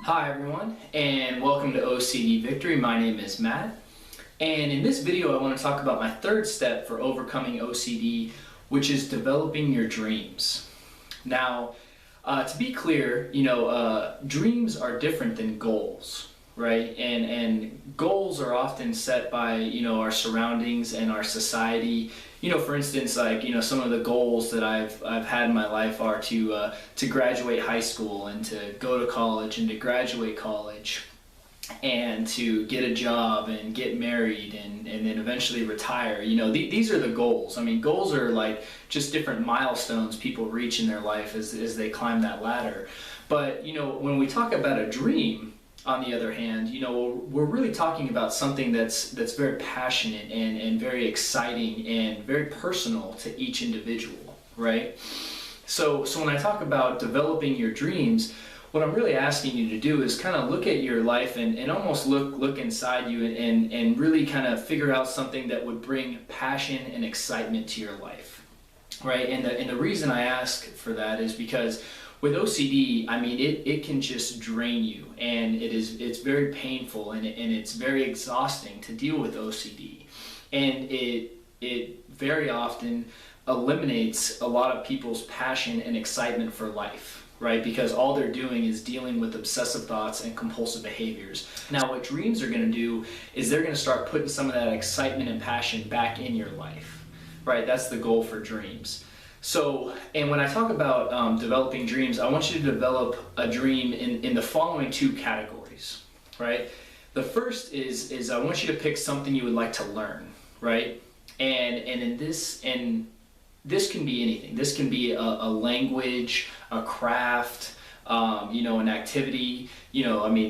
Hi everyone, and welcome to OCD Victory. My name is Matt, and in this video I want to talk about my third step for overcoming OCD, which is developing your dreams. Now, to be clear, dreams are different than goals, right? And goals are often set by, our surroundings and our society. For instance, like, some of the goals that I've had in my life are to graduate high school and to go to college and to graduate college and to get a job and get married and then eventually retire. These are the goals. I mean, goals are like just different milestones people reach in their life as they climb that ladder. But, when we talk about a dream, on the other hand, we're really talking about something that's very passionate and very exciting and very personal to each individual, right? So when I talk about developing your dreams, what I'm really asking you to do is kind of look at your life and almost look inside you and really kind of figure out something that would bring passion and excitement to your life, right? And the reason I ask for that is because with OCD, I mean, it can just drain you, and it's very painful and it's very exhausting to deal with OCD, and it very often eliminates a lot of people's passion and excitement for life, right? Because all they're doing is dealing with obsessive thoughts and compulsive behaviors. Now, what dreams are going to do is they're going to start putting some of that excitement and passion back in your life, right? That's the goal for dreams. So, and when I talk about developing dreams, I want you to develop a dream in the following two categories, right? The first is I want you to pick something you would like to learn, right? And this can be anything. This can be a language, a craft, an activity.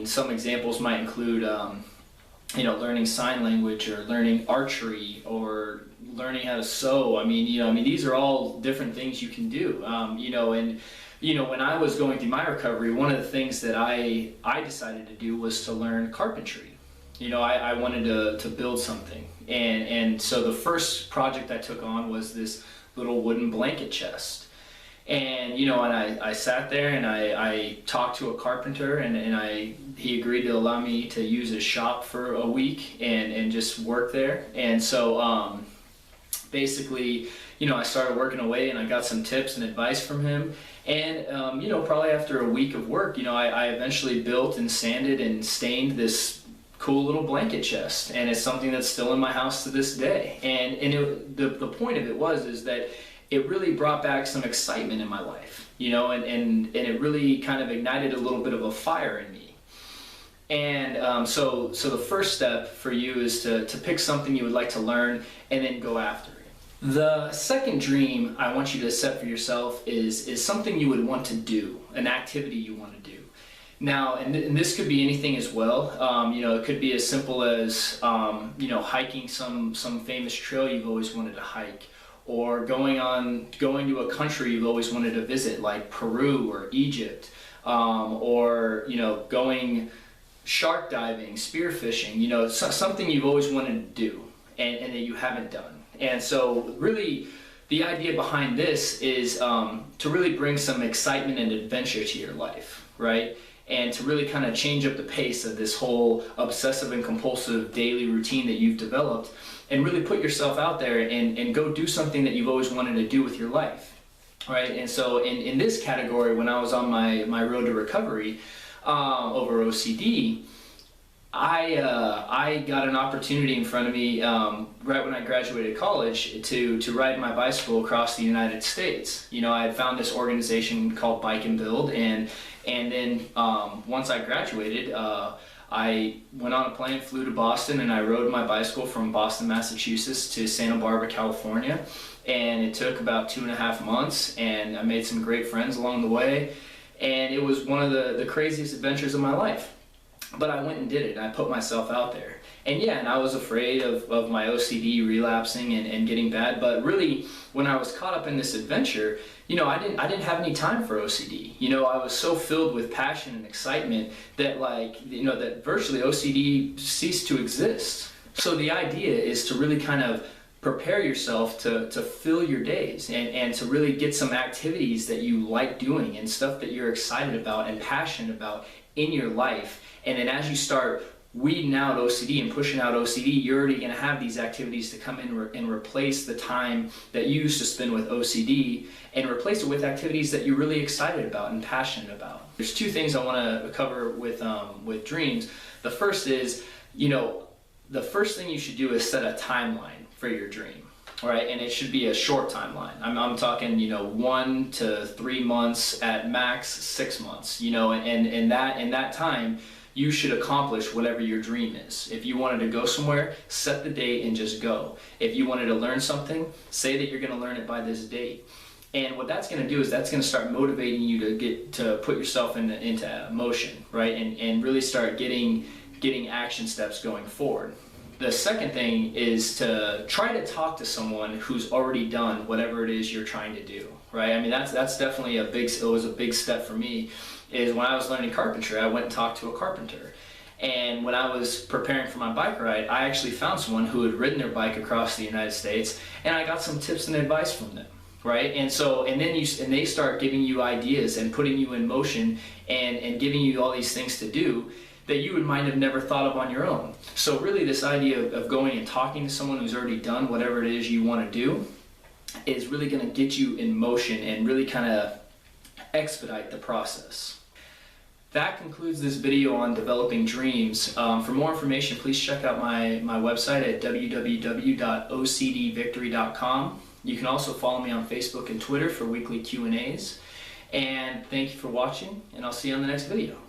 Some examples might include learning sign language or learning archery or learning how to sew. These are all different things you can do. When I was going through my recovery, one of the things that I decided to do was to learn carpentry. I wanted to build something. And so the first project I took on was this little wooden blanket chest. And I sat there and I talked to a carpenter and he agreed to allow me to use his shop for a week and just work there. And so basically, I started working away and I got some tips and advice from him. And probably after a week of work, I eventually built and sanded and stained this cool little blanket chest, and it's something that's still in my house to this day. And the point of it is that it really brought back some excitement in my life, and it really kind of ignited a little bit of a fire in me. And so the first step for you is to pick something you would like to learn and then go after it. The second dream I want you to set for yourself is something you would want to do, an activity you want to do. Now, and this could be anything as well. It could be as simple as hiking some famous trail you've always wanted to hike, or going to a country you've always wanted to visit, like Peru or Egypt, or going shark diving, spearfishing. Something you've always wanted to do and that you haven't done. And so really the idea behind this is to really bring some excitement and adventure to your life, right? And to really kind of change up the pace of this whole obsessive and compulsive daily routine that you've developed, and really put yourself out there and go do something that you've always wanted to do with your life, right? And so in this category, when I was on my road to recovery over OCD, I got an opportunity in front of me right when I graduated college to ride my bicycle across the United States. I had found this organization called Bike and Build, and then once I graduated, I went on a plane, flew to Boston, and I rode my bicycle from Boston, Massachusetts to Santa Barbara, California. And it took about 2.5 months, and I made some great friends along the way. And it was one of the craziest adventures of my life. But I went and did it, and I put myself out there. And I was afraid of my OCD relapsing and getting bad. But really, when I was caught up in this adventure, I didn't have any time for OCD. I was so filled with passion and excitement that that virtually OCD ceased to exist. So the idea is to really kind of prepare yourself to fill your days and to really get some activities that you like doing and stuff that you're excited about and passionate about in your life. And then as you start weeding out OCD and pushing out OCD, you're already going to have these activities to come in and replace the time that you used to spend with OCD, and replace it with activities that you're really excited about and passionate about. There's two things I want to cover with dreams. The first is, the first thing you should do is set a timeline for your dream. All right, and it should be a short timeline. I'm talking, 1 to 3 months, at max 6 months. And in that time, you should accomplish whatever your dream is. If you wanted to go somewhere, set the date and just go. If you wanted to learn something, say that you're going to learn it by this date. And what that's going to do is that's going to start motivating you to put yourself into motion, right? And really start getting action steps going forward. The second thing is to try to talk to someone who's already done whatever it is you're trying to do, right? I mean, that's definitely it was a big step for me. Is when I was learning carpentry, I went and talked to a carpenter. And when I was preparing for my bike ride, I actually found someone who had ridden their bike across the United States, and I got some tips and advice from them, right? And then they start giving you ideas and putting you in motion and giving you all these things to do that you might have never thought of on your own. So really this idea of going and talking to someone who's already done whatever it is you want to do is really going to get you in motion and really kind of expedite the process. That concludes this video on developing dreams. For more information, please check out my website at www.ocdvictory.com. You can also follow me on Facebook and Twitter for weekly Q&As. And thank you for watching, and I'll see you on the next video.